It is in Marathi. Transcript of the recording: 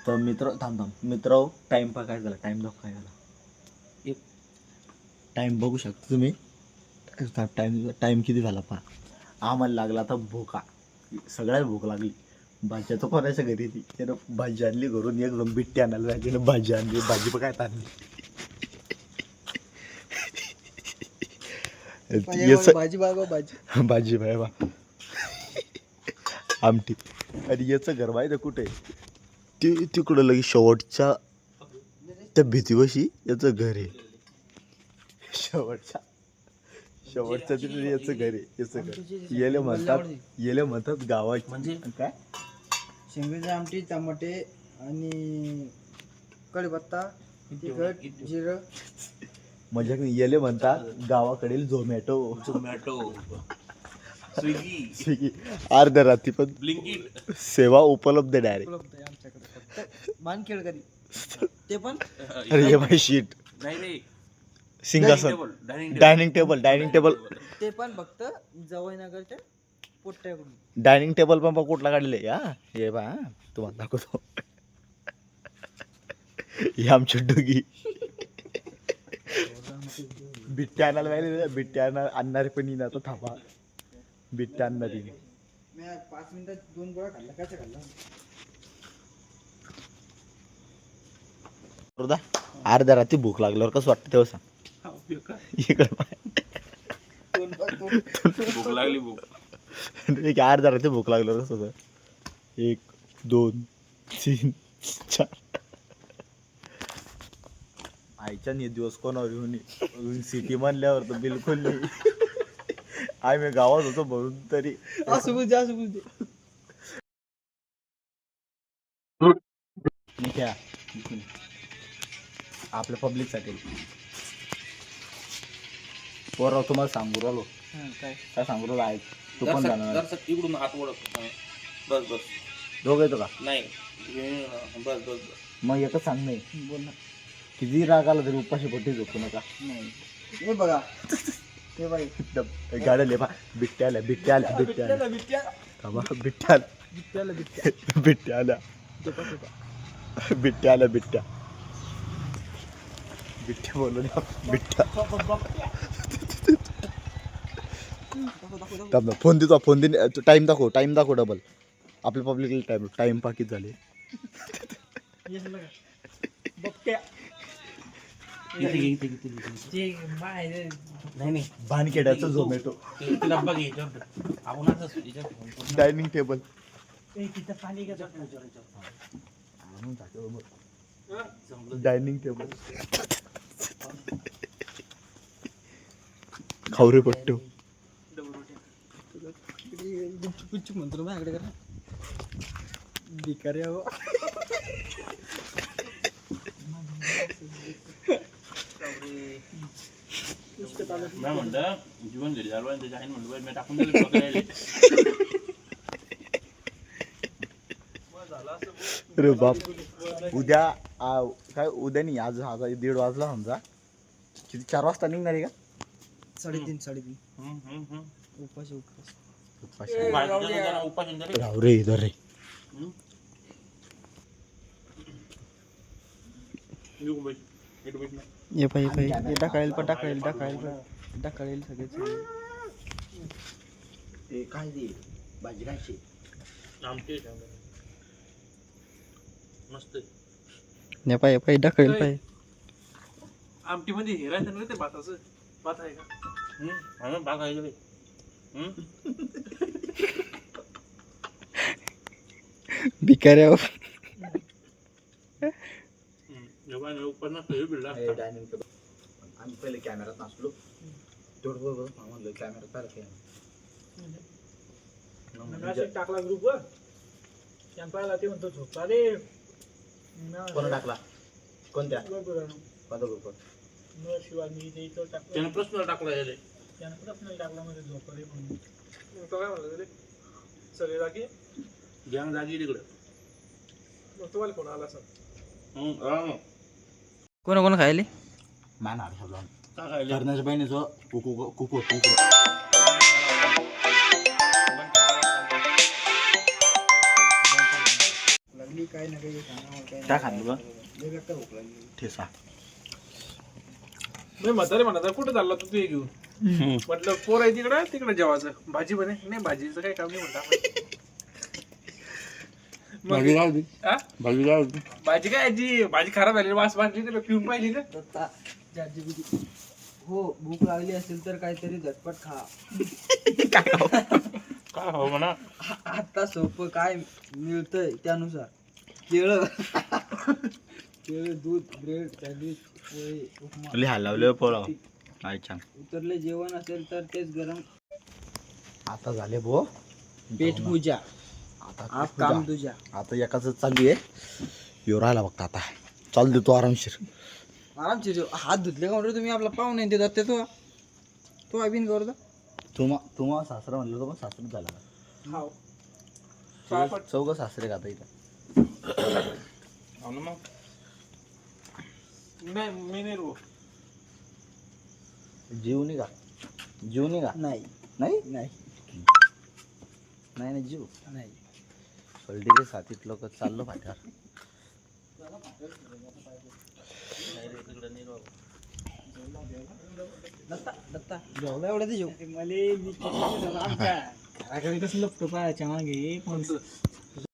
तर मित्र टाइम पा काय झाला, टाइम दाखव काय झाला. एक टाइम बघू शकता तुम्ही. टाइम किती झाला पहा. आम्हाला लागला आता भूका, सगळ्यात भूक लागली. भाज्याचं कोणाच्या घरी ती त्यानं भाजी आणली घरून, एक जण बिट्टी आणायला जायची, भाजी आणली. भाजी पण काय आणली भाजी बाबा भाजी भाजी बाय बा आमटी. आणि याचं घर माहिती कुठे, ते तिकडं लगे शेवटच्या त्या भीतीवशी याचं घर आहे. शेवटच्या तिथे याचं घर आहे. याचं घर येले म्हणतात गावाची. म्हणजे काय, शेंगदाण्याची आमटी, टमाटे आणि कढीपत्ता, तिखट, जिरं. म्हणजे येले म्हणतात गावाकडील झोमॅटो स्विगी. अर्ध्या रात्री पण सेवा उपलब्ध डायरेक्ट. उपलब्ध आहे आमच्याकडे. मानखेड करी ते पण. अरे बाई शीट सिंहासन, डायनिंग टेबल ते पण फक्त जवळनगरच्या पोट्ट्याकडून. डायनिंग टेबल पण कुठला काढले हा. हे बा तुम्हाला दाखवतो. हे आमची डोगी बिट्ट्या आणायला पाहिजे. बिट्ट्या आणणारे पण येईन आता. थांबा, बिट्ट्या आणणारी. मी 5 मिनिटात 2 गोळा खाल्ला. काय खाल्ला अर्ध्या रात्री भूक लागल्यावर कसं वाटतं तेव्हा सांग. इकडे भूक लागली. अर्ध्या रात्री भूक लागल्यावर कसं होतं. 1 2 3 4 आईच्या नाही दिवस कोणावर येऊन सिटी म्हणल्यावर तर बिलकुल नाही. आम्ही गावात होतो म्हणून तरी. असं बोलते. आपल्या पब्लिक साठी पोराव तुम्हाला सांगू राहिलो. काय सांगू राहिलो आहे. तू पण जाणार इकडून हात ओढत. बस दोघं येतो का. नाही बस. मग एकच सांग नाही. बोल ना. किती राग आला तरी उपाशी पोटी झोपू नका. नाही हे बघा ते बाई गाड्या लेपा. बिट्ट्या आल्या बिट्ट्या बोललो ना. फोन देतो. फोन दे. टाइम दाखव डबल. आपल्या पब्लिकला टाइम पाकिट झाले. नाही भानखेड्याचं झोमॅटो डब्बा घ्यायच्या डायनिंग टेबल. डायनिंग टेबल खावरे पट्टू. गुच्चू म्हणतो माझ्याकडे करा भिकारी अहो. नाही म्हणलं जीवन घरी झालं त्याच्या आईन म्हणलं मी टाकून दिलं पकडायला. अरे बाप. उद्या काय उद्या नाही, आज 1:30 वाजला समजा. किती 4 वाजता निघणार आहे का. 3:30 उपाशी राव रे इधर रे. ये पाहिजे टाकाळेल सगळेच. ते काय दे भाजी खायची आमटे मस्त. ये पाहिजे टाकाळेल पाहिजे. आमटी मध्ये हेरायचं ना ते भाताचं. भात आहे का. भाग आहे भिकारी अहो. Dining table. आम्ही पहिले कॅमेरात नसलो तेवढं म्हणलं कॅमेरा पाहिला. टाकला ग्रुप वर पाहिला ते म्हणतो झोपला रे. कोण टाकला. कोणत्या ग्रुप शिवाय मी इथं टाकलं. त्यानं प्रश्न टाकला त्यानं प्रश्न टाकला मध्ये झोपला रे म्हणून. तो काय म्हणलं रे सगळे जागी गॅंग जागी तिकडे. मग तुम्हाला कोण आला सर. कोण खायले मॅन आठ काय करण्याच्या बहिणीचं कुकू लागली काय काही ना काही सांगा मला काही काय खाल्लं बा लय बेकार भूक लागली. ठेसा मी म्हातारे म्हणा कुठे चालला तू ते घेऊन म्हटलं पोर आहे तिकडं तिकडं जेवायचं भाजी बने नाही भाजीचं काही काम नाही म्हणता भाजी काय होती हा? भाजी काय होती भाजी काय याची भाजी खराब झाली वास वाटली तर पिऊन पाहिली ना दत्ता ChatGPT. हो भूक लागली असेल तर काहीतरी झटपट खा. काय हो म्हणा आता सोपं काय मिळतंय त्यानुसार केळं केळं दूध ब्रेड सँडविच पोहे उपमा लिहायला लावलं पोळा काय छान उतरले जेवण असेल तर तेच गरम आता झाले भो पेट पूजा आता आप काम तुझ्या. आता एकाच चालली आहे यो राहिला बघता आता चाल देतो आरामशीर आरामशीर जेव. हात धुतले का म्हणतो तुम्ही आपला पाहून नाही देतात ते तो अभिन करतो. तुम्हा सासरा म्हणलं तो पण सासरा झाला हाव. चौघ सासरे का आता इथं हो ना मग नाही मी नाही रो जीवनी का नाही नाही नाही नाही ना जीव नाही पलटी साथीत लोक चाललो फाट्यावर दत्ता दत्ता जेवला एवढं ते जेव मला घराकडे कसं लपतो पायाच्या मागे